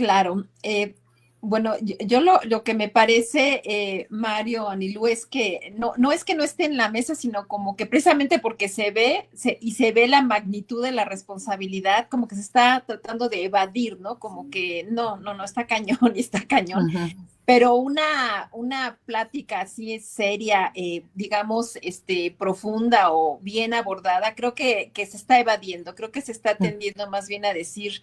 Claro. Bueno, yo lo que me parece, Mario, Anilú, es que no es que no esté en la mesa, sino como que precisamente porque se ve la magnitud de la responsabilidad, como que se está tratando de evadir, ¿no? Como que no, está cañón y está cañón. Ujú. Pero una plática así seria, digamos, profunda o bien abordada, creo que se está evadiendo, creo que se está tendiendo más bien a decir,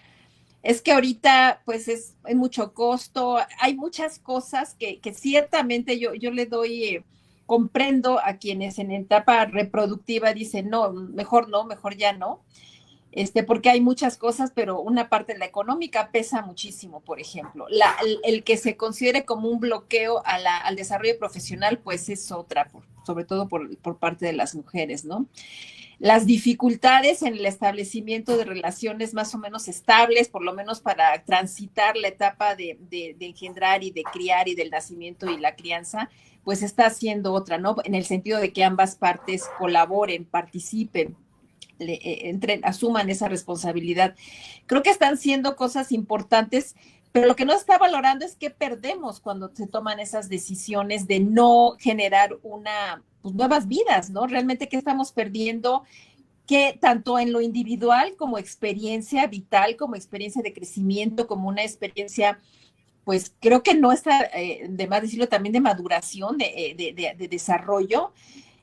es que ahorita pues es mucho costo, hay muchas cosas que ciertamente yo le doy, comprendo a quienes en etapa reproductiva dicen, no, mejor ya no, porque hay muchas cosas, pero una parte de la económica pesa muchísimo, por ejemplo. El que se considere como un bloqueo al desarrollo profesional, pues es otra, sobre todo por parte de las mujeres, ¿no? Las dificultades en el establecimiento de relaciones más o menos estables, por lo menos para transitar la etapa de engendrar y de criar y del nacimiento y la crianza, pues está siendo otra, ¿no? En el sentido de que ambas partes colaboren, participen, asuman esa responsabilidad. Creo que están siendo cosas importantes, pero lo que no está valorando es qué perdemos cuando se toman esas decisiones de no generar pues, nuevas vidas, ¿no? Realmente qué estamos perdiendo, que tanto en lo individual como experiencia vital, como experiencia de crecimiento, como una experiencia, pues creo que no está de más decirlo, también de maduración, de desarrollo,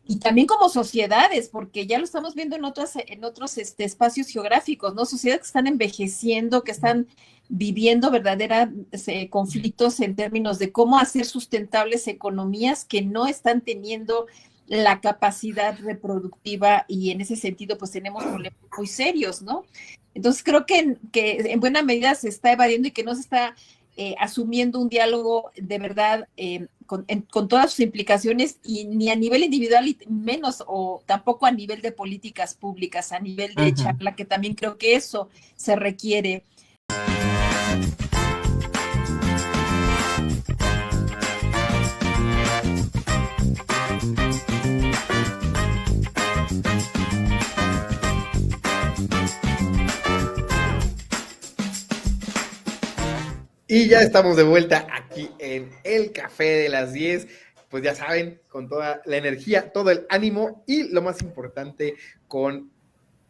y también como sociedades, porque ya lo estamos viendo en otros espacios geográficos, ¿no? Sociedades que están envejeciendo, que están viviendo verdaderos conflictos en términos de cómo hacer sustentables economías que no están teniendo la capacidad reproductiva, y en ese sentido pues tenemos problemas muy serios, ¿no? Entonces creo que en buena medida se está evadiendo y que no se está asumiendo un diálogo de verdad, con todas sus implicaciones, y ni a nivel individual y menos o tampoco a nivel de políticas públicas, a nivel de Ujú. charla, que también creo que eso se requiere. Y ya estamos de vuelta aquí en el Café de las 10. Pues ya saben, con toda la energía, todo el ánimo y lo más importante, con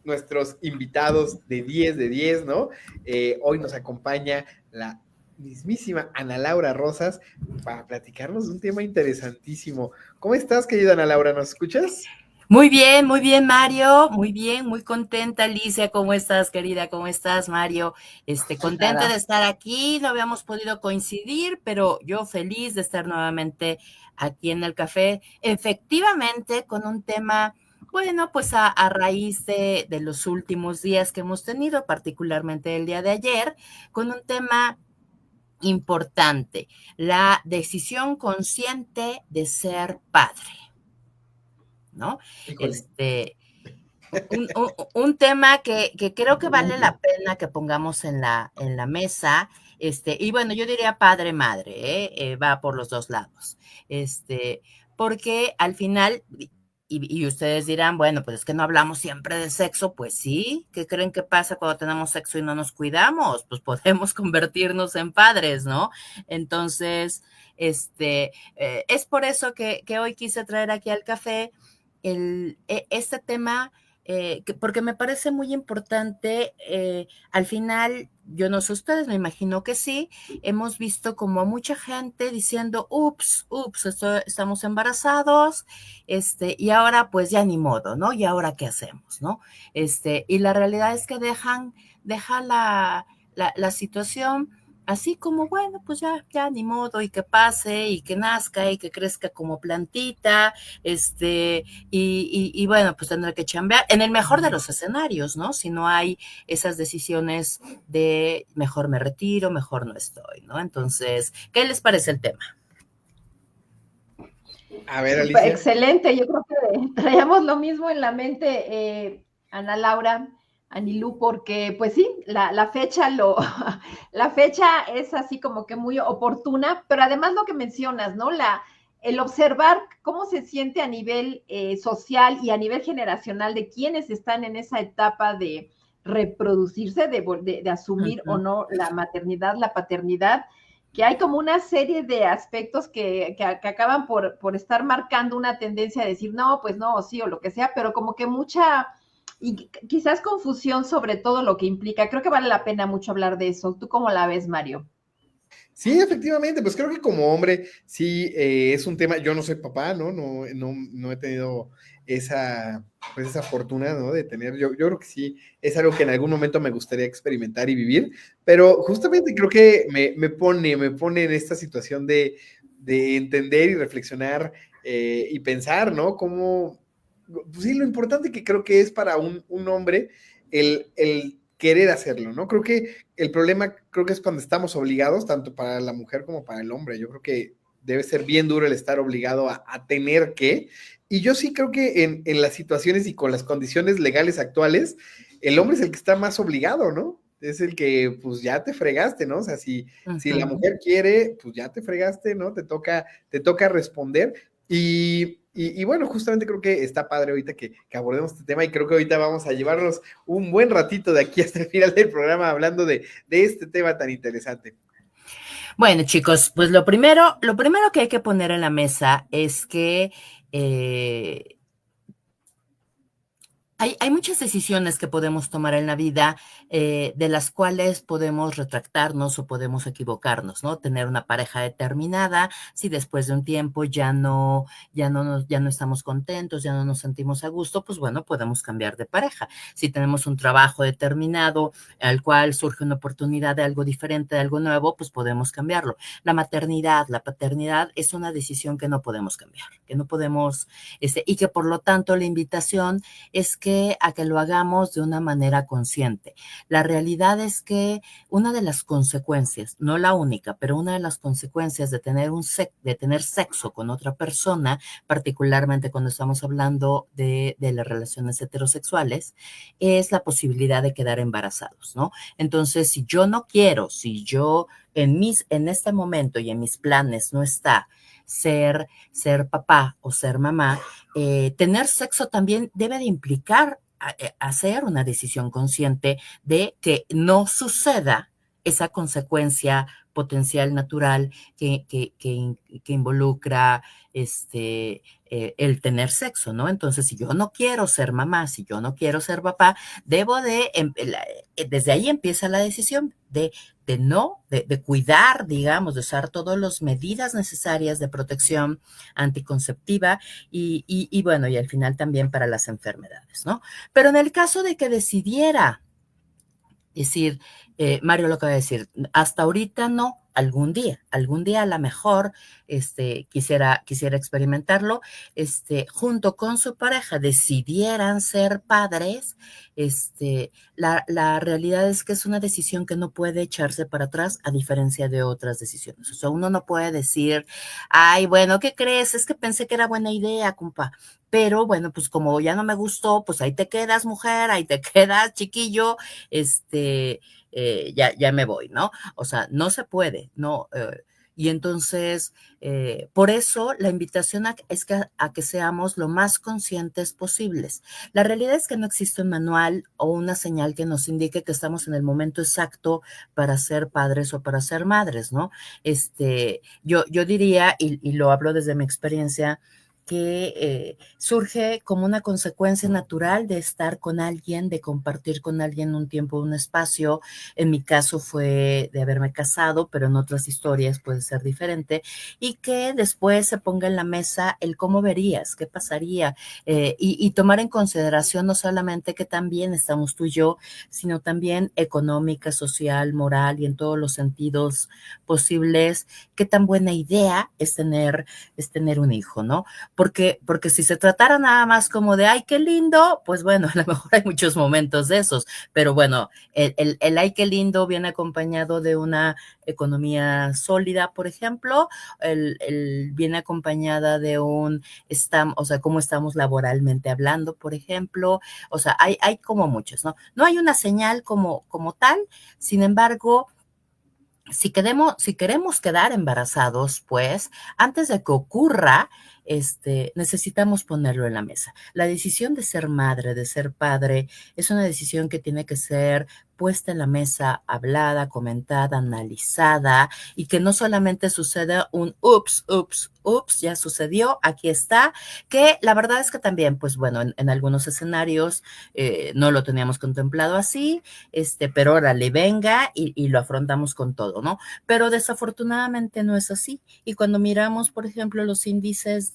nuestros invitados de 10, ¿no? Hoy nos acompaña la mismísima Ana Laura Rosas para platicarnos de un tema interesantísimo. ¿Cómo estás, querida Ana Laura? ¿Nos escuchas? Muy bien, Mario, muy bien, muy contenta, Alicia, ¿cómo estás, querida? ¿Cómo estás, Mario? Contenta de Nada. estar aquí, no habíamos podido coincidir, pero yo feliz de estar nuevamente aquí en el café, efectivamente, con un tema, bueno, pues a raíz de los últimos días que hemos tenido, particularmente el día de ayer, con un tema importante, la decisión consciente de ser padre. ¿No? Híjole. Este, un tema que creo que vale la pena que pongamos en la mesa, y bueno, yo diría padre, madre, va por los dos lados, porque al final, y ustedes dirán, bueno, pues es que no hablamos siempre de sexo, pues sí, ¿qué creen que pasa cuando tenemos sexo y no nos cuidamos? Pues podemos convertirnos en padres, ¿no? Entonces, es por eso que hoy quise traer aquí al café este tema, porque me parece muy importante. Al final, yo no sé ustedes, me imagino que sí, hemos visto como mucha gente diciendo, ups, estamos embarazados, y ahora pues ya ni modo, ¿no? ¿Y ahora qué hacemos, no? Y la realidad es que deja la situación así como, bueno, pues ya ni modo, y que pase, y que nazca, y que crezca como plantita, y bueno, pues tendré que chambear en el mejor de los escenarios, ¿no? Si no hay esas decisiones de mejor me retiro, mejor no estoy, ¿no? Entonces, ¿qué les parece el tema? A ver, Súper Alicia. excelente, yo creo que traíamos lo mismo en la mente, Ana Laura, Anilú, porque pues sí, la fecha la fecha es así como que muy oportuna, pero además lo que mencionas, ¿no? El observar cómo se siente a nivel social y a nivel generacional de quienes están en esa etapa de reproducirse, de asumir o no la maternidad, la paternidad, que hay como una serie de aspectos que acaban por estar marcando una tendencia a decir, no, pues no, o sí, o lo que sea, pero como que mucha, y quizás confusión sobre todo lo que implica. Creo que vale la pena mucho hablar de eso. ¿Tú cómo la ves, Mario? Sí, efectivamente, pues creo que como hombre sí es un tema, yo no soy papá, ¿no? No he tenido esa, pues esa fortuna, ¿no? De tener, yo creo que sí, es algo que en algún momento me gustaría experimentar y vivir, pero justamente creo que me pone en esta situación de entender y reflexionar y pensar, ¿no? Cómo, pues sí, lo importante que creo que es para un hombre el querer hacerlo, ¿no? Creo que el problema creo que es cuando estamos obligados, tanto para la mujer como para el hombre. Yo creo que debe ser bien duro el estar obligado a tener que. Y yo sí creo que en las situaciones y con las condiciones legales actuales, el hombre es el que está más obligado, ¿no? Es el que, pues ya te fregaste, ¿no? O sea, si la mujer quiere, pues ya te fregaste, ¿no? Te toca responder. Y bueno, justamente creo que está padre ahorita que abordemos este tema y creo que ahorita vamos a llevarnos un buen ratito de aquí hasta el final del programa hablando de este tema tan interesante. Bueno, chicos, pues lo primero que hay que poner en la mesa es que hay muchas decisiones que podemos tomar en la vida de las cuales podemos retractarnos o podemos equivocarnos, ¿no? Tener una pareja determinada, si después de un tiempo ya no estamos contentos, ya no nos sentimos a gusto, pues bueno, podemos cambiar de pareja. Si tenemos un trabajo determinado al cual surge una oportunidad de algo diferente, de algo nuevo, pues podemos cambiarlo. La maternidad, la paternidad es una decisión que no podemos cambiar, que no podemos, y que por lo tanto la invitación es a que lo hagamos de una manera consciente. La realidad es que una de las consecuencias, no la única, pero una de las consecuencias de tener sexo con otra persona, particularmente cuando estamos hablando de las relaciones heterosexuales, es la posibilidad de quedar embarazados, ¿no? Entonces, si yo no quiero, si yo en este momento y en mis planes no está ser papá o ser mamá, tener sexo también debe de implicar hacer una decisión consciente de que no suceda esa consecuencia potencial natural que involucra el tener sexo, ¿no? Entonces, si yo no quiero ser mamá, si yo no quiero ser papá, desde ahí empieza la decisión de cuidar, digamos, de usar todas las medidas necesarias de protección anticonceptiva y bueno, y al final también para las enfermedades, ¿no? Pero en el caso de que decidiera decir, Mario lo acaba de decir, hasta ahorita no, algún día a lo mejor quisiera experimentarlo, junto con su pareja decidieran ser padres, la realidad es que es una decisión que no puede echarse para atrás a diferencia de otras decisiones. O sea, uno no puede decir, ay, bueno, ¿qué crees? Es que pensé que era buena idea, compa. Pero bueno, pues como ya no me gustó, pues ahí te quedas, mujer, ahí te quedas, chiquillo, ya me voy, ¿no? O sea, no se puede, ¿no? Y entonces, por eso la invitación es a que seamos lo más conscientes posibles. La realidad es que no existe un manual o una señal que nos indique que estamos en el momento exacto para ser padres o para ser madres, ¿no? Yo diría, y lo hablo desde mi experiencia, que surge como una consecuencia natural de estar con alguien, de compartir con alguien un tiempo, un espacio. En mi caso fue de haberme casado, pero en otras historias puede ser diferente, y que después se ponga en la mesa el cómo verías, qué pasaría, y tomar en consideración no solamente que también estamos tú y yo, sino también económica, social, moral y en todos los sentidos posibles, qué tan buena idea es tener un hijo, ¿no? Porque si se tratara nada más como de, ay, qué lindo, pues bueno, a lo mejor hay muchos momentos de esos, pero bueno, el ay, qué lindo viene acompañado de una economía sólida, por ejemplo, viene acompañada de o sea, cómo estamos laboralmente hablando, por ejemplo, o sea, hay como muchos, ¿no? No hay una señal como tal, sin embargo, si queremos quedar embarazados, pues, antes de que ocurra, necesitamos ponerlo en la mesa. La decisión de ser madre, de ser padre, es una decisión que tiene que ser puesta en la mesa, hablada, comentada, analizada, y que no solamente suceda un ups, ups, ups, ya sucedió, aquí está, que la verdad es que también, pues bueno, en algunos escenarios no lo teníamos contemplado así, pero órale, venga y lo afrontamos con todo, ¿no? Pero desafortunadamente no es así. Y cuando miramos, por ejemplo, los índices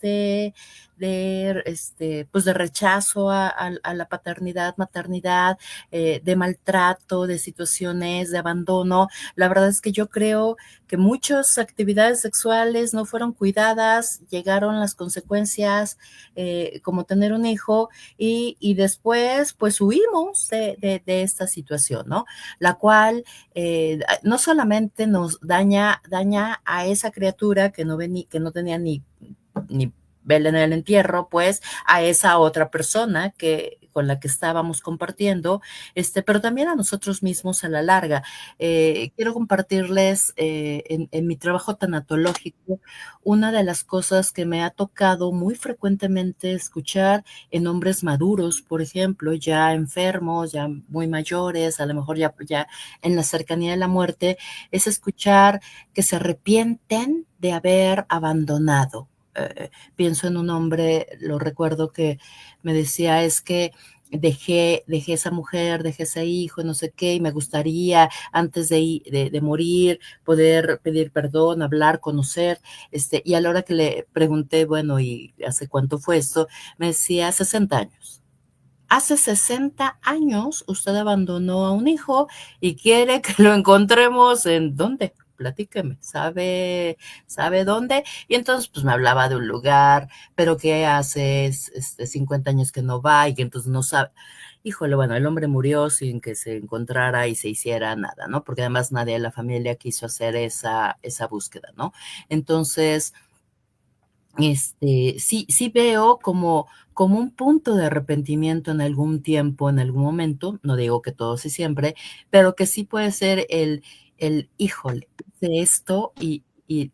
pues de rechazo a la paternidad, maternidad, de maltrato, de situaciones de abandono, la verdad es que yo creo que muchas actividades sexuales no fueron cuidadas, llegaron las consecuencias, como tener un hijo, y después pues huimos de esta situación, ¿no? La cual no solamente nos daña a esa criatura que no tenía ni vela en el entierro, pues a esa otra persona con la que estábamos compartiendo, pero también a nosotros mismos a la larga. Quiero compartirles en mi trabajo tanatológico una de las cosas que me ha tocado muy frecuentemente escuchar en hombres maduros, por ejemplo, ya enfermos, ya muy mayores, a lo mejor ya en la cercanía de la muerte, es escuchar que se arrepienten de haber abandonado. Pienso en un hombre, lo recuerdo, que me decía, es que dejé esa mujer, dejé ese hijo, no sé qué, y me gustaría antes de morir poder pedir perdón, hablar, conocer, y a la hora que le pregunté, bueno, ¿y hace cuánto fue esto? Me decía 60 años. Hace 60 años usted abandonó a un hijo y quiere que lo encontremos en ¿dónde? Platíqueme, ¿sabe dónde? Y entonces pues me hablaba de un lugar, pero que hace 50 años que no va y que entonces no sabe. Híjole, bueno, el hombre murió sin que se encontrara y se hiciera nada, ¿no? Porque además nadie de la familia quiso hacer esa búsqueda, ¿no? Entonces, sí veo como un punto de arrepentimiento en algún tiempo, en algún momento, no digo que todos y siempre, pero que sí puede ser híjole, de esto y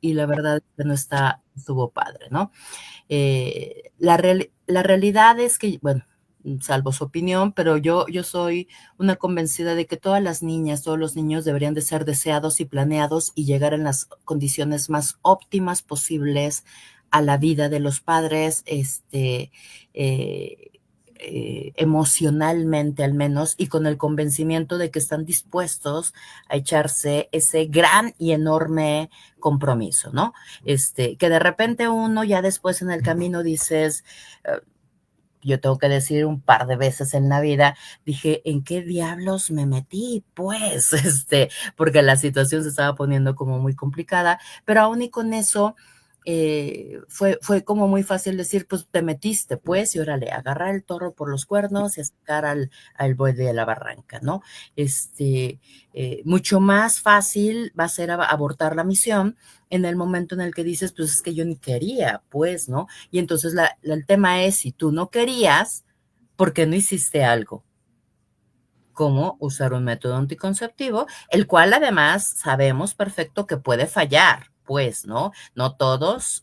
la verdad es que no estuvo padre, ¿no? La realidad es que, bueno, salvo su opinión, pero yo soy una convencida de que todas las niñas, todos los niños deberían de ser deseados y planeados y llegar en las condiciones más óptimas posibles a la vida de los padres, emocionalmente al menos, y con el convencimiento de que están dispuestos a echarse ese gran y enorme compromiso, ¿no? Que de repente uno ya después en el camino dices, yo tengo que decir un par de veces en la vida, dije, ¿en qué diablos me metí? Pues, porque la situación se estaba poniendo como muy complicada, pero aún y con eso, fue como muy fácil decir, pues te metiste, pues, y órale, agarrar el toro por los cuernos y sacar al buey de la barranca, ¿no? Mucho más fácil va a ser abortar la misión en el momento en el que dices, pues es que yo ni quería, pues, ¿no? Y entonces el tema es, si tú no querías, ¿por qué no hiciste algo? Como usar un método anticonceptivo, el cual además sabemos perfecto que puede fallar, pues, ¿no? No todos,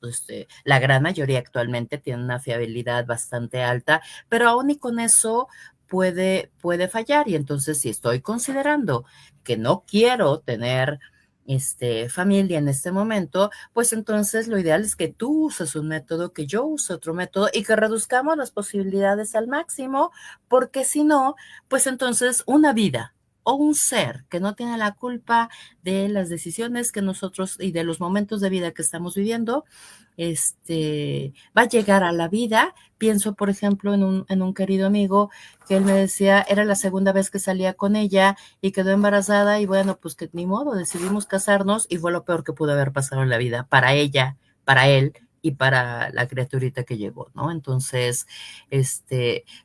la gran mayoría actualmente tiene una fiabilidad bastante alta, pero aún y con eso puede fallar. Y entonces, si estoy considerando que no quiero tener familia en este momento, pues entonces lo ideal es que tú uses un método, que yo use otro método y que reduzcamos las posibilidades al máximo, porque si no, pues entonces una vida o un ser que no tiene la culpa de las decisiones que nosotros y de los momentos de vida que estamos viviendo, va a llegar a la vida. Pienso, por ejemplo, en un querido amigo que él me decía, era la segunda vez que salía con ella y quedó embarazada y bueno, pues que ni modo, decidimos casarnos y fue lo peor que pudo haber pasado en la vida para ella, para él y para la criaturita que llegó, ¿no? Entonces,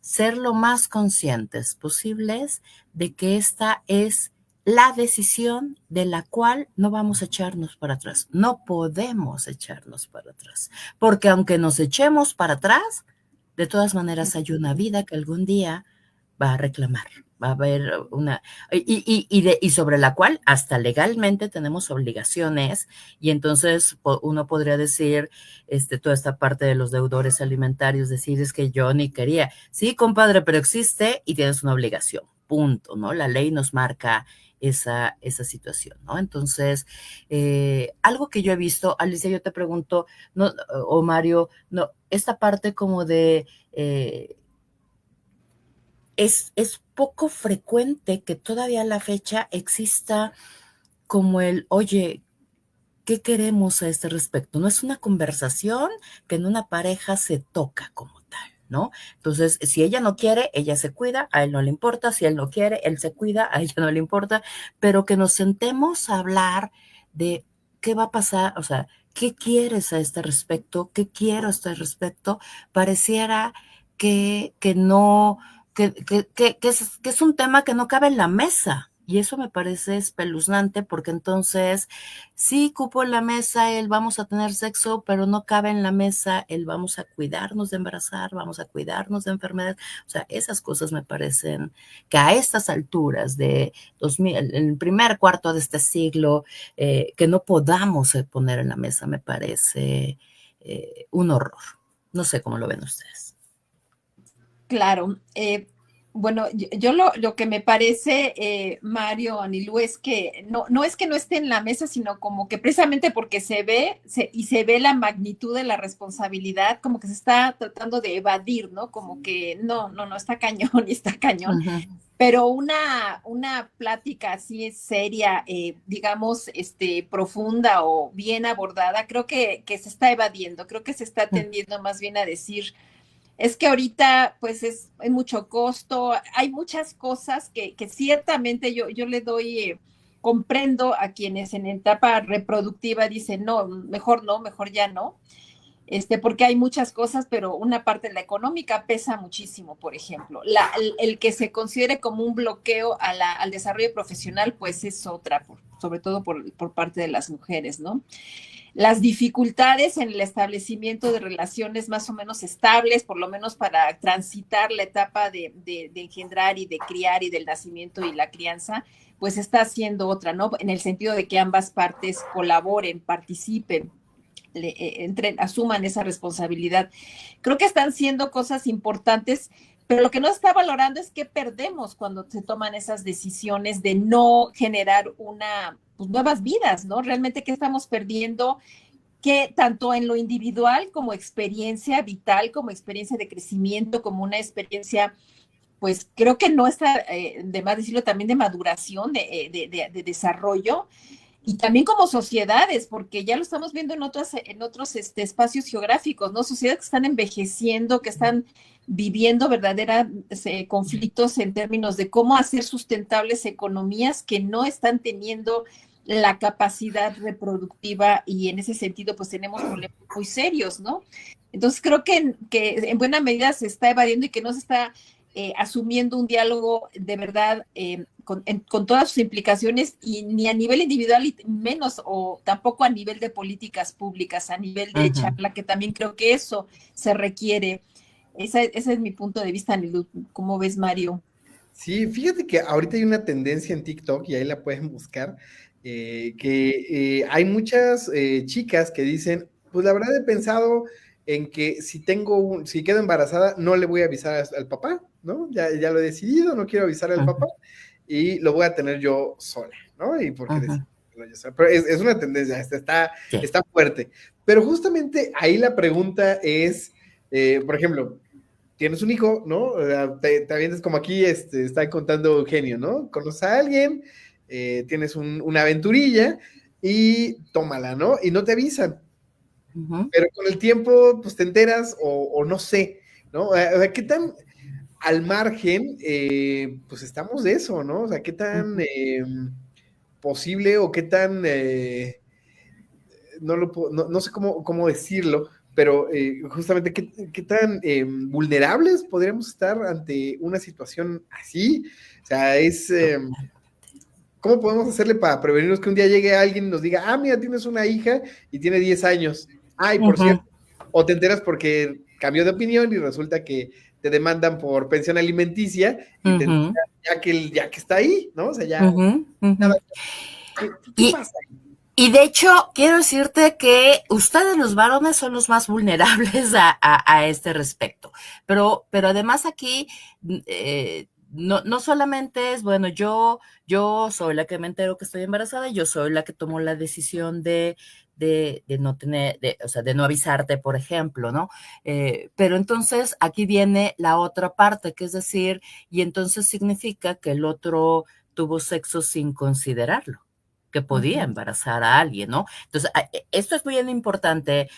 ser lo más conscientes posibles de que esta es la decisión de la cual no vamos a echarnos para atrás. No podemos echarnos para atrás, porque aunque nos echemos para atrás, de todas maneras hay una vida que algún día va a reclamar. va a haber y sobre la cual hasta legalmente tenemos obligaciones, y entonces uno podría decir, toda esta parte de los deudores alimentarios, decir, es que yo ni quería. Sí, compadre, pero existe y tienes una obligación, punto, ¿no? La ley nos marca esa situación, ¿no? Entonces, algo que yo he visto, Alicia, yo te pregunto, no, o Mario, no, esta parte como de... es poco frecuente que todavía a la fecha exista como oye, ¿qué queremos a este respecto? No es una conversación que en una pareja se toca como tal, ¿no? Entonces, si ella no quiere, ella se cuida, a él no le importa; si él no quiere, él se cuida, a ella no le importa, pero que nos sentemos a hablar de qué va a pasar, o sea, ¿qué quieres a este respecto? ¿Qué quiero a este respecto? Pareciera que no, que es un tema que no cabe en la mesa. Y eso me parece espeluznante, porque entonces sí cupo en la mesa el vamos a tener sexo, pero no cabe en la mesa el vamos a cuidarnos de embarazar, vamos a cuidarnos de enfermedades. O sea, esas cosas me parecen que a estas alturas de 2000, el primer cuarto de este siglo, que no podamos poner en la mesa, me parece un horror. No sé cómo lo ven ustedes. Claro. Bueno, yo lo que me parece, Mario, Anilú, es que no es que no esté en la mesa, sino como que precisamente porque se ve la magnitud de la responsabilidad, como que se está tratando de evadir, ¿no? Como que no, está cañón y está cañón. Uh-huh. Pero una plática así es seria, digamos, profunda o bien abordada, creo que se está evadiendo, creo que se está tendiendo más bien a decir, es que ahorita pues hay mucho costo, hay muchas cosas que ciertamente yo le doy, comprendo a quienes en etapa reproductiva dicen, no, mejor ya no, porque hay muchas cosas, pero una parte de la económica pesa muchísimo, por ejemplo. El que se considere como un bloqueo al desarrollo profesional, pues es otra, sobre todo por parte de las mujeres, ¿no? Las dificultades en el establecimiento de relaciones más o menos estables, por lo menos para transitar la etapa de engendrar y de criar y del nacimiento y la crianza, pues está siendo otra, ¿no? En el sentido de que ambas partes colaboren, participen, asuman esa responsabilidad. Creo que están siendo cosas importantes, pero lo que no está valorando es qué perdemos cuando se toman esas decisiones de no generar nuevas vidas, ¿no? Realmente, ¿qué estamos perdiendo? Que tanto en lo individual como experiencia vital, como experiencia de crecimiento, como una experiencia, pues creo que no está, de más decirlo, también de maduración, de desarrollo, y también como sociedades, porque ya lo estamos viendo en otros espacios geográficos, ¿no? Sociedades que están envejeciendo, que están viviendo verdaderos conflictos en términos de cómo hacer sustentables economías que no están teniendo la capacidad reproductiva, y en ese sentido pues tenemos problemas muy serios, ¿no? Entonces creo que en buena medida se está evadiendo y que no se está asumiendo un diálogo de verdad con todas sus implicaciones, y ni a nivel individual y menos o tampoco a nivel de políticas públicas, a nivel de charla, que también creo que eso se requiere. Ese es mi punto de vista, Anilú. ¿Cómo ves, Mario? Sí, fíjate que ahorita hay una tendencia en TikTok, y ahí la pueden buscar, que hay muchas chicas que dicen, pues la verdad he pensado en que si quedo embarazada, no le voy a avisar al papá, ¿no? Ya lo he decidido, no quiero avisar al papá, y lo voy a tener yo sola, ¿no? Y porque pero es una tendencia, está fuerte. Pero justamente ahí la pregunta es, por ejemplo, tienes un hijo, ¿no? Te avientas como aquí, está contando Eugenio, ¿no? Conoces a alguien, tienes una aventurilla y tómala, ¿no? Y no te avisan. Pero con el tiempo, pues te enteras o no sé, ¿no? O sea, ¿qué tan al margen, pues estamos de eso, ¿no? O sea, ¿qué tan posible o qué tan, no sé cómo decirlo, pero justamente qué tan vulnerables podríamos estar ante una situación así? O sea, ¿cómo podemos hacerle para prevenirnos que un día llegue alguien y nos diga, mira, tienes una hija y tiene 10 años? Ay, por cierto. O te enteras porque cambió de opinión y resulta que te demandan por pensión alimenticia y te Ujú, ya que está ahí, ¿no? O sea, ya ujú, nada. ujú. ¿Qué Y, pasa? y de hecho, quiero decirte que ustedes los varones son los más vulnerables a este respecto. Pero además aquí, no solamente es, bueno, yo soy la que me entero que estoy embarazada, yo soy la que tomo la decisión de no tener, o sea, de no avisarte, por ejemplo, ¿no? Pero entonces aquí viene la otra parte, que es decir, y entonces significa que el otro tuvo sexo sin considerarlo, que podía Ujú. embarazar a alguien, ¿no? Entonces, esto es muy importante,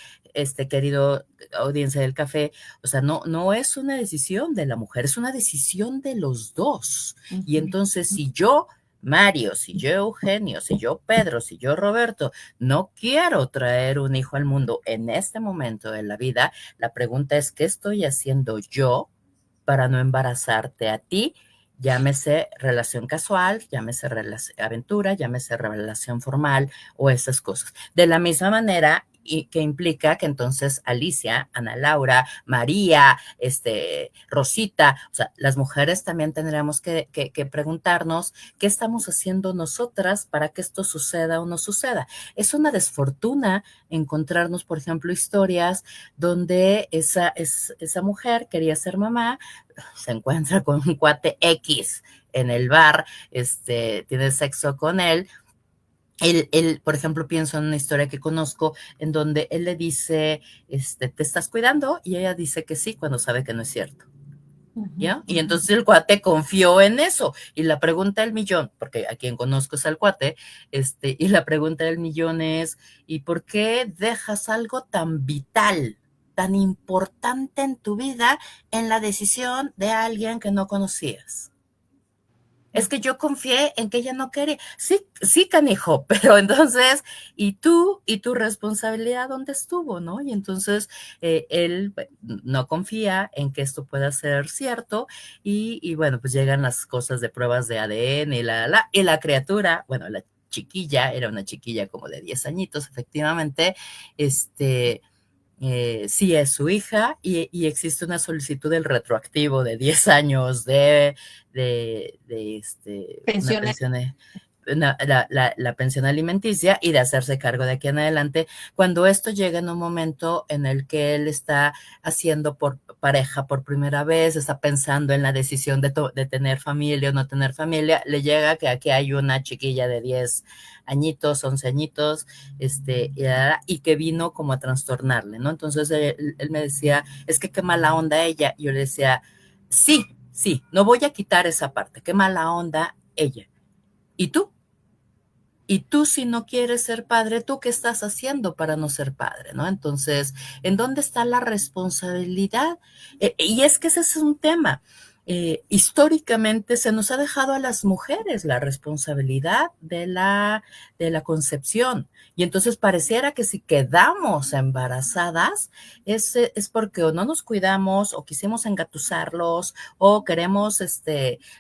querido audiencia del café, o sea, no es una decisión de la mujer, es una decisión de los dos. Y Ujú. entonces, si yo, Mario, si yo, Eugenio, si yo, Pedro, si yo, Roberto, no quiero traer un hijo al mundo en este momento de la vida, la pregunta es, ¿qué estoy haciendo yo para no embarazarte a ti? Llámese relación casual, llámese aventura, llámese relación formal o esas cosas. De la misma manera y que implica que entonces Alicia, Ana Laura, María, Rosita, o sea, las mujeres también tendríamos que preguntarnos qué estamos haciendo nosotras para que esto suceda o no suceda. Es una desfortuna encontrarnos, por ejemplo, historias donde esa mujer quería ser mamá, se encuentra con un cuate X en el bar, tiene sexo con él. Por ejemplo, pienso en una historia que conozco en donde él le dice, ¿te estás cuidando? Y ella dice que sí, cuando sabe que no es cierto. Ujú. ¿Ya? Y entonces el cuate confió en eso. Y la pregunta del millón, porque a quien conozco es al cuate, y la pregunta del millón es, ¿y por qué dejas algo tan vital, tan importante en tu vida en la decisión de alguien que no conocías? Es que yo confié en que ella no quería. Sí, sí, canijo, pero entonces, y tu responsabilidad dónde estuvo, ¿no? Y entonces él no confía en que esto pueda ser cierto, y bueno, pues llegan las cosas de pruebas de ADN y la criatura, bueno, la chiquilla, era una chiquilla como de 10 añitos, efectivamente, sí es su hija, y existe una solicitud del retroactivo de 10 años de una Pensión. pensión, la pensión alimenticia, y de hacerse cargo de aquí en adelante, cuando esto llega en un momento en el que él está haciendo por pareja por primera vez, está pensando en la decisión de tener familia o no tener familia, le llega que aquí hay una chiquilla de 10 añitos, 11 añitos, y que vino como a trastornarle, ¿no? Entonces él me decía, es que qué mala onda ella, y yo le decía, sí, sí, no voy a quitar esa parte, qué mala onda ella. ¿Y tú? Y tú, si no quieres ser padre, ¿tú qué estás haciendo para no ser padre? ¿No? Entonces, ¿en dónde está la responsabilidad? Y es que ese es un tema. Históricamente se nos ha dejado a las mujeres la responsabilidad de la concepción. Y entonces pareciera que si quedamos embarazadas es porque o no nos cuidamos, o quisimos engatusarlos, o queremos,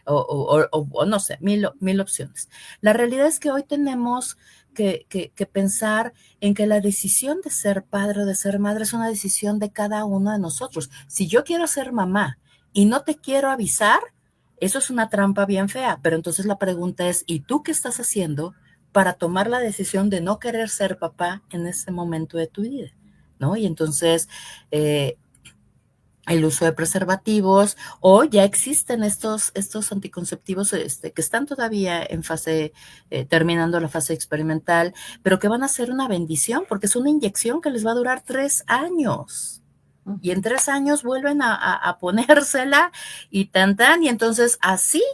o no sé, mil opciones. La realidad es que hoy tenemos que pensar en que la decisión de ser padre o de ser madre es una decisión de cada uno de nosotros. Si yo quiero ser mamá y no te quiero avisar, eso es una trampa bien fea. Pero entonces la pregunta es, ¿y tú qué estás haciendo para tomar la decisión de no querer ser papá en ese momento de tu vida? ¿No? Y entonces, el uso de preservativos, o ya existen estos anticonceptivos que están todavía en fase, terminando la fase experimental, pero que van a ser una bendición porque es una inyección que les va a durar 3 años. Y en Ujú. 3 años vuelven a ponérsela, y y entonces así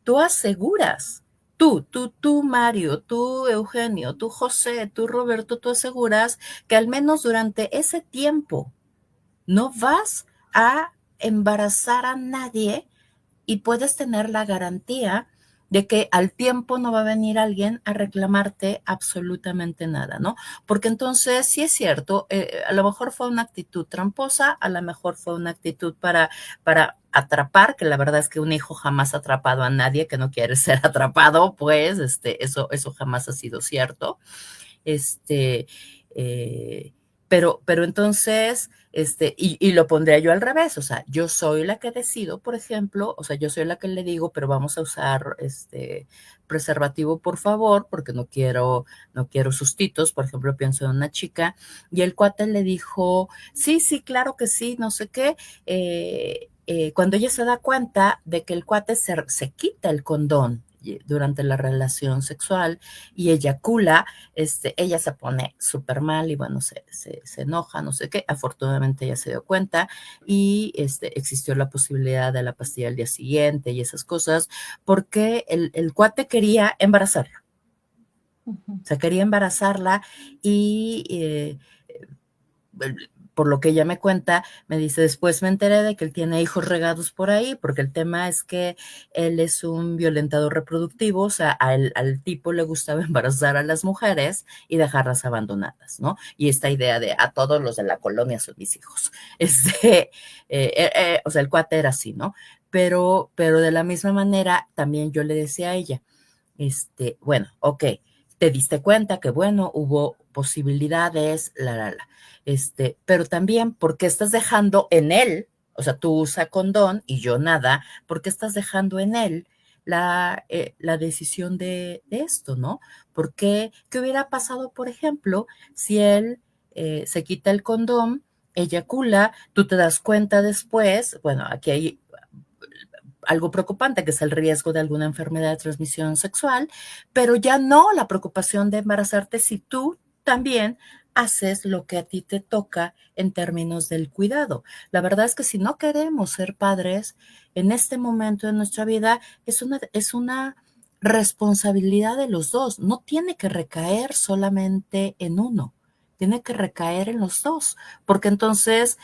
tú aseguras, tú, Mario, tú, Eugenio, tú, José, tú, Roberto, tú aseguras que al menos durante ese tiempo no vas a embarazar a nadie, y puedes tener la garantía de que al tiempo no va a venir alguien a reclamarte absolutamente nada, ¿no? Porque entonces sí es cierto, a lo mejor fue una actitud tramposa, a lo mejor fue una actitud para atrapar, que la verdad es que un hijo jamás ha atrapado a nadie que no quiere ser atrapado, pues, eso jamás ha sido cierto. Este, eh, Pero entonces, y lo pondría yo al revés, o sea, yo soy la que decido, por ejemplo, o sea, yo soy la que le digo, pero vamos a usar preservativo, por favor, porque no quiero sustitos, por ejemplo, pienso en una chica, y el cuate le dijo, sí, sí, claro que sí, no sé qué, cuando ella se da cuenta de que el cuate se quita el condón durante la relación sexual y eyacula, ella se pone súper mal y bueno, se enoja, no sé qué. Afortunadamente ella se dio cuenta y existió la posibilidad de la pastilla al día siguiente y esas cosas, porque el cuate quería embarazarla. O sea, quería embarazarla y por lo que ella me cuenta, me dice, después me enteré de que él tiene hijos regados por ahí, porque el tema es que él es un violentador reproductivo, o sea, al tipo le gustaba embarazar a las mujeres y dejarlas abandonadas, ¿no? Y esta idea de a todos los de la colonia son mis hijos. O sea, el cuate era así, ¿no? Pero de la misma manera, también yo le decía a ella, bueno, ok, te diste cuenta que, bueno, hubo posibilidades, pero también, ¿por qué estás dejando en él? O sea, tú usa condón y yo nada, ¿por qué estás dejando en él la decisión de esto, ¿no? ¿Por qué? ¿Qué hubiera pasado, por ejemplo, si él se quita el condón, eyacula, tú te das cuenta después, bueno, aquí hay algo preocupante, que es el riesgo de alguna enfermedad de transmisión sexual, pero ya no la preocupación de embarazarte si tú también haces lo que a ti te toca en términos del cuidado. La verdad es que si no queremos ser padres en este momento de nuestra vida, es una responsabilidad de los dos, no tiene que recaer solamente en uno. Tiene que recaer en los dos, porque entonces,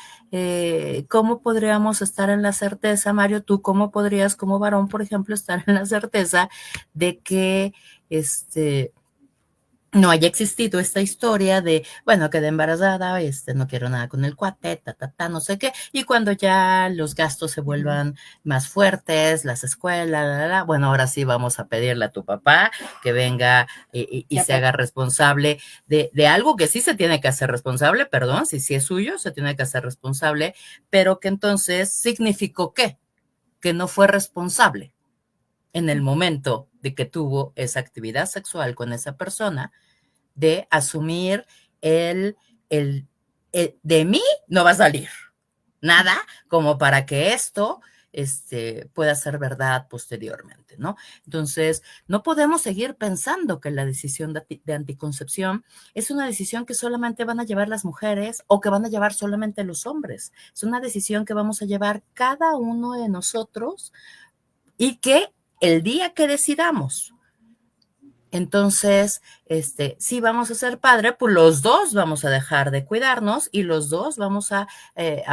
¿cómo podríamos estar en la certeza, Mario? Tú, ¿cómo podrías, como varón, por ejemplo, estar en la certeza de que no haya existido esta historia de, bueno, quedé embarazada, no quiero nada con el cuate, no sé qué, y cuando ya los gastos se vuelvan más fuertes, las escuelas, bueno, ahora sí vamos a pedirle a tu papá que venga y se haga responsable de algo que sí se tiene que hacer responsable, perdón, si sí es suyo, se tiene que hacer responsable, pero que entonces significó ¿qué? Que no fue responsable en el momento de que tuvo esa actividad sexual con esa persona, de asumir el de mí no va a salir nada como para que esto pueda ser verdad posteriormente, ¿no? Entonces, no podemos seguir pensando que la decisión de anticoncepción es una decisión que solamente van a llevar las mujeres o que van a llevar solamente los hombres. Es una decisión que vamos a llevar cada uno de nosotros y que el día que decidamos, entonces, si vamos a ser padre, pues los dos vamos a dejar de cuidarnos y los dos vamos a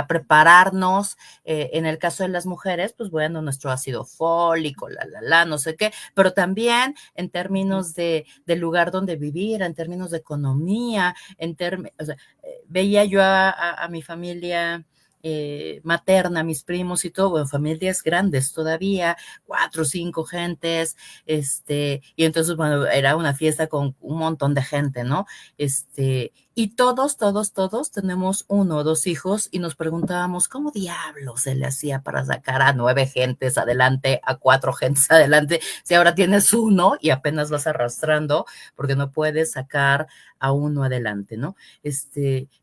prepararnos. En el caso de las mujeres, pues bueno, nuestro ácido fólico, no sé qué, pero también en términos del lugar donde vivir, en términos de economía, o sea, veía yo a mi familia materna, mis primos y todo, bueno, familias grandes todavía, 4 o 5 gentes, y entonces, bueno, era una fiesta con un montón de gente, ¿no? Y todos tenemos 1 o 2 hijos y nos preguntábamos, ¿cómo diablos se le hacía para sacar a 9 gentes adelante, a 4 gentes adelante, si ahora tienes 1 y apenas vas arrastrando porque no puedes sacar a 1 adelante, ¿no?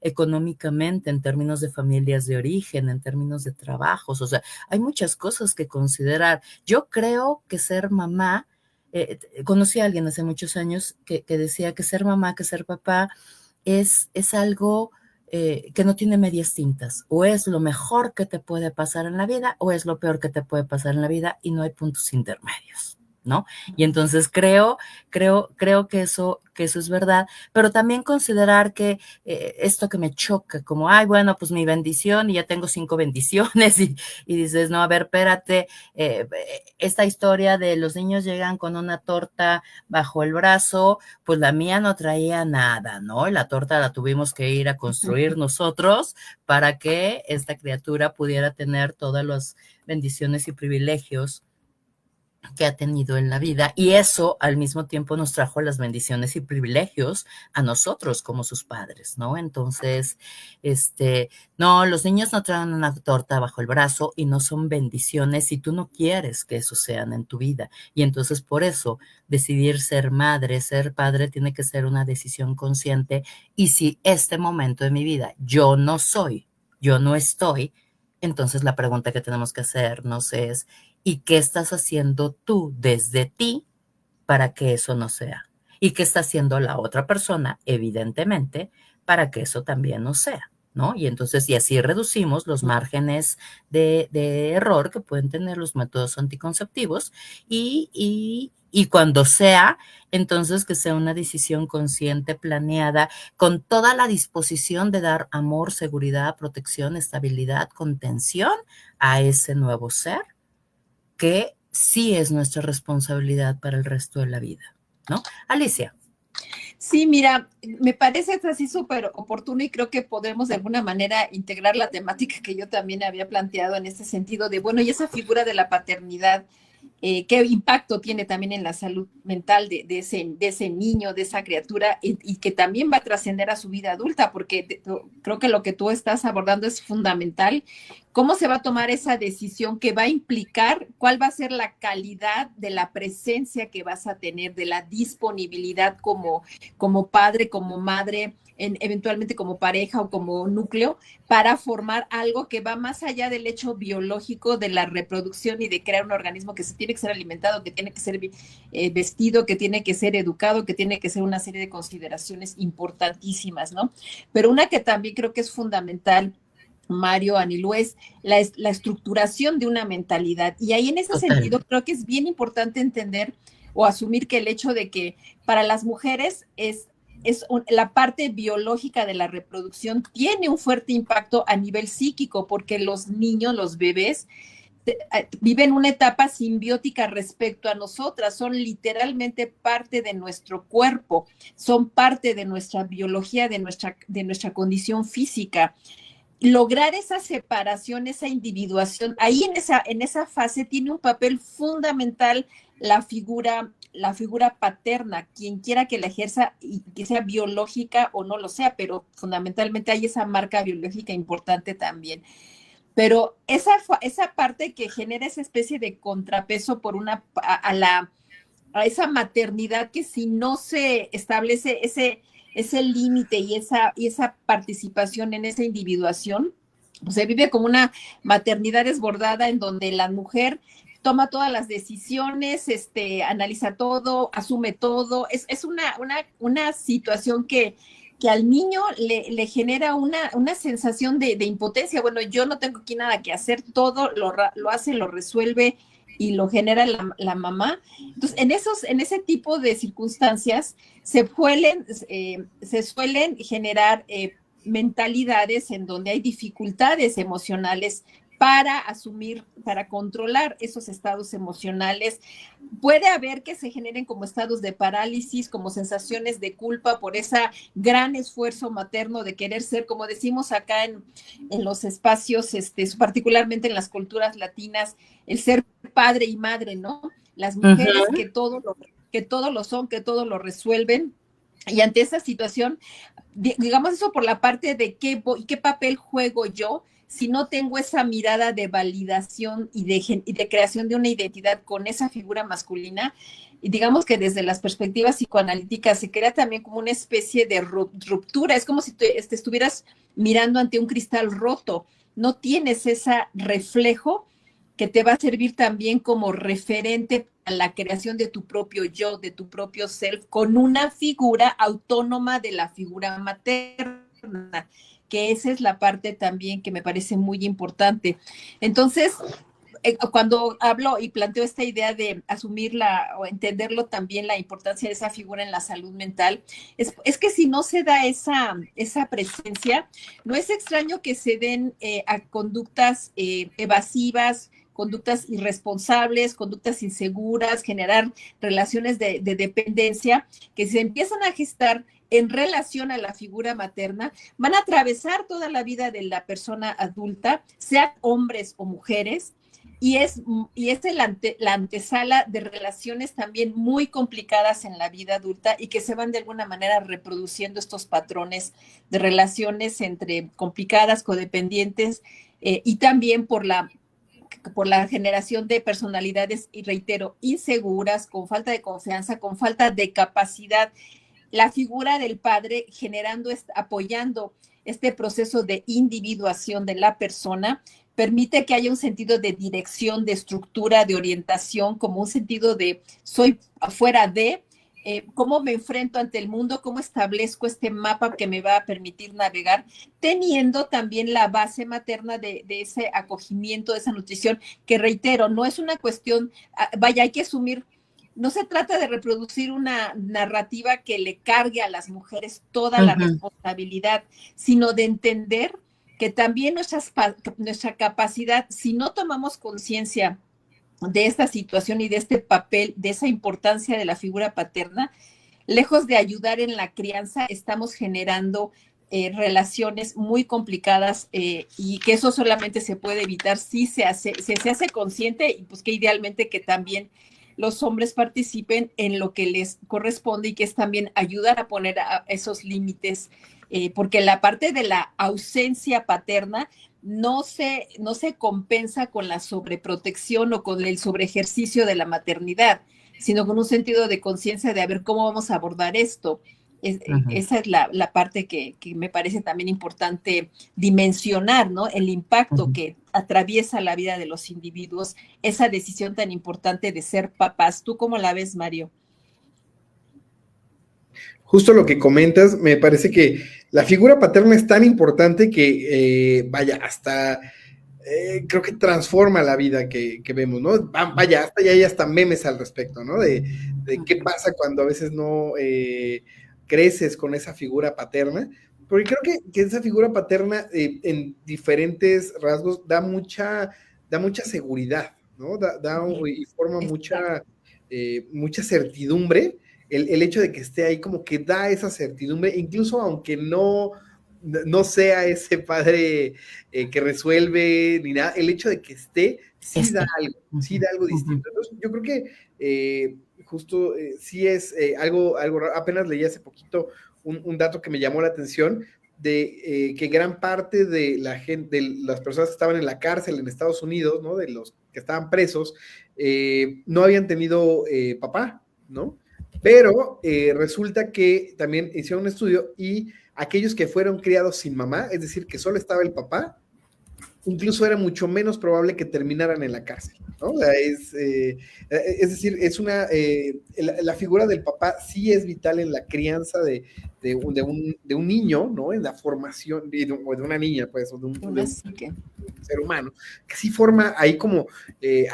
Económicamente, en términos de familias de origen, en términos de trabajos, o sea, hay muchas cosas que considerar. Yo creo que ser mamá, conocí a alguien hace muchos años que decía que ser mamá, que ser papá, es algo que no tiene medias tintas. O es lo mejor que te puede pasar en la vida o es lo peor que te puede pasar en la vida y no hay puntos intermedios, ¿no? Y entonces creo que eso es verdad, pero también considerar que esto que me choca, como, ay, bueno, pues mi bendición y ya tengo 5 bendiciones y dices, no, a ver, espérate, esta historia de los niños llegan con una torta bajo el brazo, pues la mía no traía nada, ¿no? La torta la tuvimos que ir a construir nosotros para que esta criatura pudiera tener todas las bendiciones y privilegios que ha tenido en la vida, y eso al mismo tiempo nos trajo las bendiciones y privilegios a nosotros como sus padres, ¿no? Entonces, no, los niños no traen una torta bajo el brazo y no son bendiciones si tú no quieres que eso sean en tu vida. Y entonces por eso decidir ser madre, ser padre tiene que ser una decisión consciente, y si este momento de mi vida yo no estoy, entonces la pregunta que tenemos que hacernos es, ¿y qué estás haciendo tú desde ti para que eso no sea? ¿Y qué está haciendo la otra persona, evidentemente, para que eso también no sea? ¿No? Y entonces, y así reducimos los márgenes de error que pueden tener los métodos anticonceptivos, y cuando sea, entonces que sea una decisión consciente, planeada, con toda la disposición de dar amor, seguridad, protección, estabilidad, contención a ese nuevo ser, que sí es nuestra responsabilidad para el resto de la vida, ¿no? Alicia. Sí, mira, me parece así súper oportuno y creo que podemos de alguna manera integrar la temática que yo también había planteado en este sentido de, bueno, y esa figura de la paternidad, qué impacto tiene también en la salud mental de ese niño, de esa criatura, y que también va a trascender a su vida adulta, porque creo que lo que tú estás abordando es fundamental. ¿Cómo se va a tomar esa decisión que va a implicar cuál va a ser la calidad de la presencia que vas a tener, de la disponibilidad como padre, como madre, eventualmente como pareja o como núcleo, para formar algo que va más allá del hecho biológico de la reproducción y de crear un organismo que se tiene que ser alimentado, que tiene que ser vestido, que tiene que ser educado, que tiene que ser una serie de consideraciones importantísimas, ¿no? Pero una que también creo que es fundamental, Mario, Anilú, es la estructuración de una mentalidad. Y ahí en ese sentido creo que es bien importante entender o asumir que el hecho de que para las mujeres la parte biológica de la reproducción tiene un fuerte impacto a nivel psíquico, porque los niños, los bebés, viven una etapa simbiótica respecto a nosotras, son literalmente parte de nuestro cuerpo, son parte de nuestra biología, de nuestra condición física. Lograr esa separación, esa individuación, ahí en esa fase tiene un papel fundamental la figura paterna, quien quiera que la ejerza y que sea biológica o no lo sea, pero fundamentalmente hay esa marca biológica importante también. Pero esa parte que genera esa especie de contrapeso a esa maternidad, que si no se establece ese límite y esa participación en esa individuación, pues se vive como una maternidad desbordada en donde la mujer toma todas las decisiones, analiza todo, asume todo. Es una situación que al niño le genera una sensación de impotencia. Bueno, yo no tengo aquí nada que hacer, todo lo hace, lo resuelve y lo genera la mamá. Entonces, en ese tipo de circunstancias se suelen generar mentalidades en donde hay dificultades emocionales para asumir, para controlar esos estados emocionales. Puede haber que se generen como estados de parálisis, como sensaciones de culpa por ese gran esfuerzo materno de querer ser, como decimos acá en los espacios, particularmente en las culturas latinas, el ser padre y madre, ¿no? Las mujeres que todo lo son, que todo lo resuelven. Y ante esa situación, digamos eso por la parte de qué papel juego yo, si no tengo esa mirada de validación y de creación de una identidad con esa figura masculina. Y digamos que desde las perspectivas psicoanalíticas se crea también como una especie de ruptura. Es como si te estuvieras mirando ante un cristal roto. No tienes ese reflejo que te va a servir también como referente a la creación de tu propio yo, de tu propio self, con una figura autónoma de la figura materna, que esa es la parte también que me parece muy importante. Entonces, cuando hablo y planteo esta idea de asumirla o entenderlo también, la importancia de esa figura en la salud mental, es que si no se da esa presencia, no es extraño que se den a conductas evasivas, conductas irresponsables, conductas inseguras, generar relaciones de dependencia que se empiezan a gestar en relación a la figura materna, van a atravesar toda la vida de la persona adulta, sean hombres o mujeres, y es la antesala de relaciones también muy complicadas en la vida adulta y que se van de alguna manera reproduciendo estos patrones de relaciones entre complicadas, codependientes, y también por la generación de personalidades, y reitero, inseguras, con falta de confianza, con falta de capacidad. La figura del padre apoyando este proceso de individuación de la persona, permite que haya un sentido de dirección, de estructura, de orientación, como un sentido de soy afuera de, cómo me enfrento ante el mundo, cómo establezco este mapa que me va a permitir navegar, teniendo también la base materna de ese acogimiento, de esa nutrición, que reitero, no es una cuestión, vaya, hay que asumir. No se trata de reproducir una narrativa que le cargue a las mujeres toda la responsabilidad, sino de entender que también nuestra capacidad, si no tomamos conciencia de esta situación y de este papel, de esa importancia de la figura paterna, lejos de ayudar en la crianza, estamos generando relaciones muy complicadas, y que eso solamente se puede evitar si se hace consciente, y pues que idealmente que también los hombres participen en lo que les corresponde, y que es también ayudar a poner esos límites, porque la parte de la ausencia paterna no se compensa con la sobreprotección o con el sobreejercicio de la maternidad, sino con un sentido de conciencia de a ver cómo vamos a abordar esto. Esa es la parte que me parece también importante dimensionar, ¿no? El impacto que atraviesa la vida de los individuos, esa decisión tan importante de ser papás. ¿Tú cómo la ves, Mario? Justo lo que comentas, me parece que la figura paterna es tan importante que, vaya, hasta creo que transforma la vida que vemos, ¿no? Vaya, hasta ya hay hasta memes al respecto, ¿no? De qué pasa cuando a veces no creces con esa figura paterna, porque creo que esa figura paterna en diferentes rasgos da mucha seguridad, ¿no? Y forma mucha certidumbre. El hecho de que esté ahí como que da esa certidumbre, incluso aunque no sea ese padre que resuelve ni nada, el hecho de que esté sí da algo distinto. Entonces, yo creo que justo sí es algo raro. Apenas leí hace poquito un dato que me llamó la atención de que gran parte de la gente, de las personas que estaban en la cárcel en Estados Unidos, ¿no? De los que estaban presos, no habían tenido papá, ¿no? Pero resulta que también hicieron un estudio y aquellos que fueron criados sin mamá, es decir, que solo estaba el papá, incluso era mucho menos probable que terminaran en la cárcel, ¿no? O sea, es decir, la figura del papá sí es vital en la crianza de un niño, ¿no? En la formación de una niña, pues, o de un ser humano, que sí forma ahí como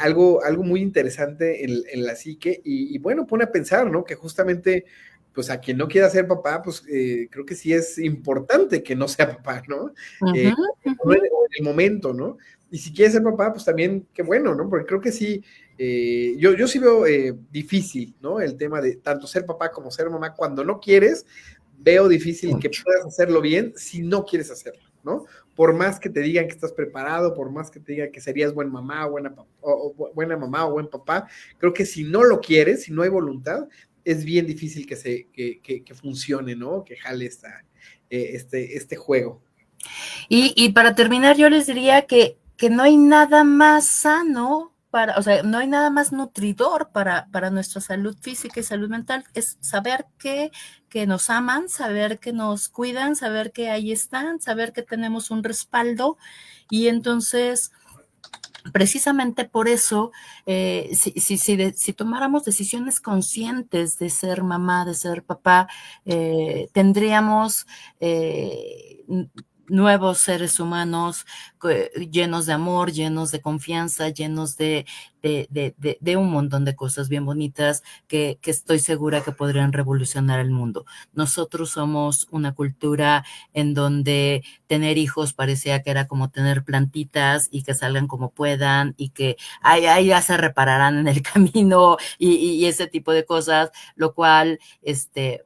algo muy interesante en la psique, y bueno, pone a pensar, ¿no? Que justamente pues a quien no quiera ser papá, pues creo que sí es importante que no sea papá, ¿no? En el momento, ¿no? Y si quiere ser papá, pues también, qué bueno, ¿no? Porque creo que sí, yo sí veo difícil, ¿no? El tema de tanto ser papá como ser mamá. Cuando no quieres, veo difícil que puedas hacerlo bien si no quieres hacerlo, ¿no? Por más que te digan que estás preparado, por más que te digan que serías buena mamá o buen papá, creo que si no lo quieres, si no hay voluntad, es bien difícil que funcione, ¿no? Que jale este juego. Y para terminar, yo les diría que no hay nada más sano o sea, no hay nada más nutridor para nuestra salud física y salud mental. Es saber que nos aman, saber que nos cuidan, saber que ahí están, saber que tenemos un respaldo. Y entonces, precisamente por eso, si tomáramos decisiones conscientes de ser mamá, de ser papá, tendríamos nuevos seres humanos llenos de amor, llenos de confianza, llenos de un montón de cosas bien bonitas que estoy segura que podrían revolucionar el mundo. Nosotros somos una cultura en donde tener hijos parecía que era como tener plantitas y que salgan como puedan y que ahí ya se repararán en el camino y ese tipo de cosas, lo cual,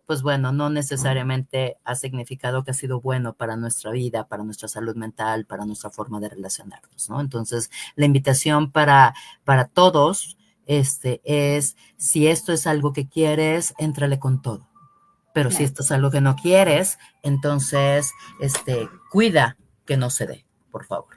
pues bueno, no necesariamente ha significado que ha sido bueno para nuestra vida, para nuestra salud mental, para nuestra forma forma de relacionarnos, ¿no? Entonces, la invitación para todos es, si esto es algo que quieres, éntrale con todo. Pero si esto es algo que no quieres, entonces, cuida que no se dé, por favor.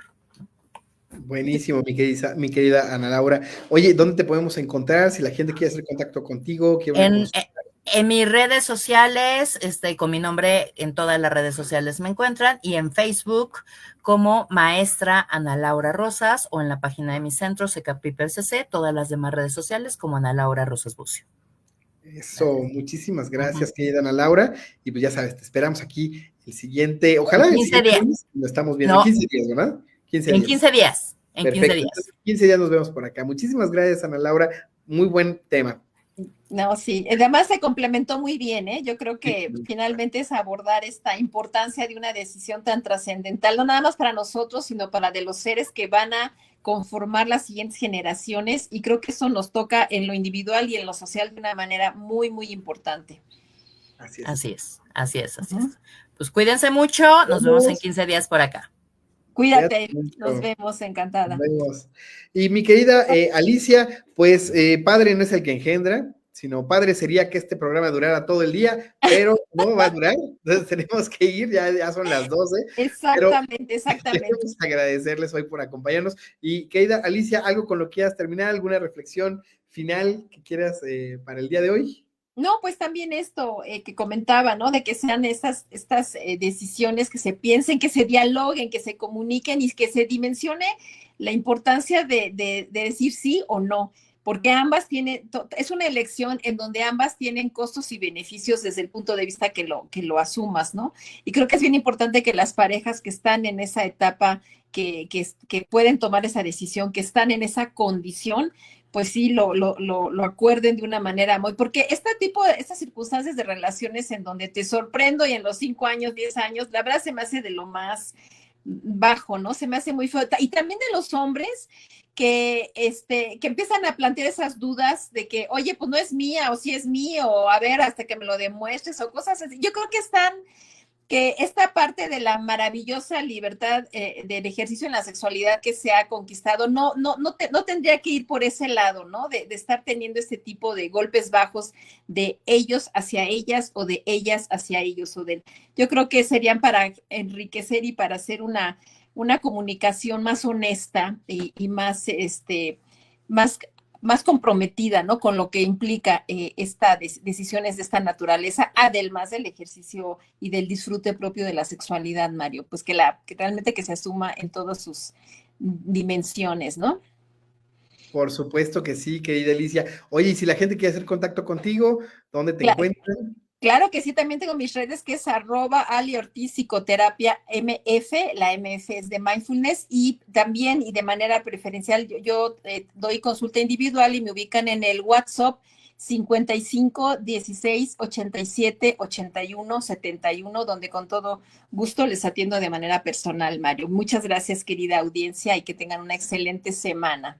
Buenísimo, mi querida Ana Laura. Oye, ¿dónde te podemos encontrar? Si la gente quiere hacer contacto contigo, quiere una consulta. En mis redes sociales, con mi nombre en todas las redes sociales me encuentran, y en Facebook como Maestra Ana Laura Rosas, o en la página de mi centro, CCC, todas las demás redes sociales como Ana Laura Rosas Bucio. Eso, muchísimas gracias, querida Ana Laura. Y pues ya sabes, te esperamos aquí el siguiente, ojalá en 15 días. Lo estamos viendo, no, en 15 días, ¿verdad? 15 en días. 15 días. En Perfecto. 15 días. Entonces, 15 días nos vemos por acá. Muchísimas gracias, Ana Laura. Muy buen tema. No, sí, además se complementó muy bien, ¿eh? Yo creo que finalmente es abordar esta importancia de una decisión tan trascendental, no nada más para nosotros, sino para de los seres que van a conformar las siguientes generaciones, y creo que eso nos toca en lo individual y en lo social de una manera muy, muy importante. Así es. Pues cuídense mucho, nos vemos en 15 días por acá. Cuídate, nos vemos, encantada. Nos vemos. Y mi querida Alicia, pues padre no es el que engendra, sino padre sería que este programa durara todo el día, pero no va a durar, entonces tenemos que ir, ya son las 12. Exactamente. Queremos agradecerles hoy por acompañarnos. Y querida Alicia, ¿algo con lo que quieras terminar? ¿Alguna reflexión final que quieras para el día de hoy? No, pues también esto que comentaba, ¿no? De que sean estas decisiones, que se piensen, que se dialoguen, que se comuniquen y que se dimensione la importancia de decir sí o no, porque ambas tienen, es una elección en donde ambas tienen costos y beneficios desde el punto de vista que lo asumas, ¿no? Y creo que es bien importante que las parejas que están en esa etapa, que pueden tomar esa decisión, que están en esa condición, pues sí, lo acuerden de una manera muy, porque estas circunstancias de relaciones en donde te sorprendo y en los 5 años, 10 años, la verdad se me hace de lo más bajo, ¿no? Se me hace muy feo. Y también de los hombres que empiezan a plantear esas dudas de que, oye, pues no es mía, o sí es mío, o a ver, hasta que me lo demuestres, o cosas así. Yo creo que esta parte de la maravillosa libertad del ejercicio en la sexualidad que se ha conquistado no tendría que ir por ese lado, ¿no? De estar teniendo este tipo de golpes bajos de ellos hacia ellas o de ellas hacia ellos. Yo creo que serían para enriquecer y para hacer una comunicación más honesta y más, más comprometida, ¿no? Con lo que implica decisiones de esta naturaleza, además del ejercicio y del disfrute propio de la sexualidad, Mario, pues que realmente que se asuma en todas sus dimensiones, ¿no? Por supuesto que sí, querida Alicia. Oye, y si la gente quiere hacer contacto contigo, ¿dónde te encuentran? Claro que sí, también tengo mis redes, que es @Ali_Ortiz Psicoterapia MF, la MF es de Mindfulness, y también, y de manera preferencial, yo doy consulta individual y me ubican en el WhatsApp 55 16 87 81 71, donde con todo gusto les atiendo de manera personal, Mario. Muchas gracias, querida audiencia, y que tengan una excelente semana.